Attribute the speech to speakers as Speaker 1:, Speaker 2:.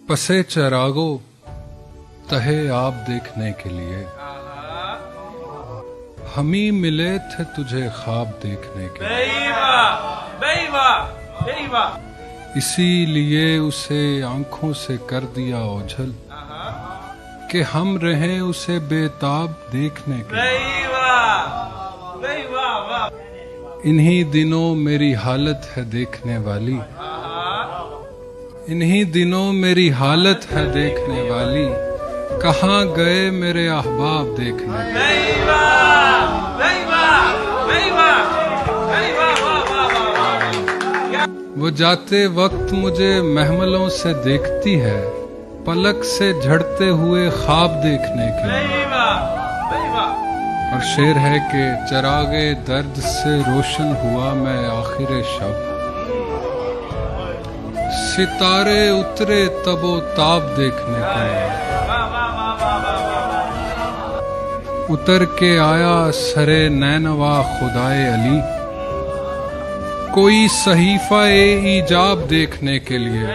Speaker 1: पसे चरागो तहे आप देखने के लिए हम ही मिले थे तुझे ख्वाब देखने के लिए इसीलिए उसे आंखों से कर दिया ओझल कि हम रहें उसे बेताब देखने के लिए। इन्हीं दिनों मेरी हालत है देखने वाली, इन्हीं दिनों मेरी हालत है देखने वाली, कहाँ गए मेरे अहबाब देखने के लिए। वो जाते वक्त मुझे महमलों से देखती है, पलक से झड़ते हुए ख्वाब देखने के लिए। और शेर है कि चरागे दर्द से रोशन हुआ मैं आखिर शब, सितारे उतरे तबो ताब देखने के लिए। उतर के आया सरे नैनवा खुदाए अली, कोई सहीफा ए ईजाब देखने के लिए।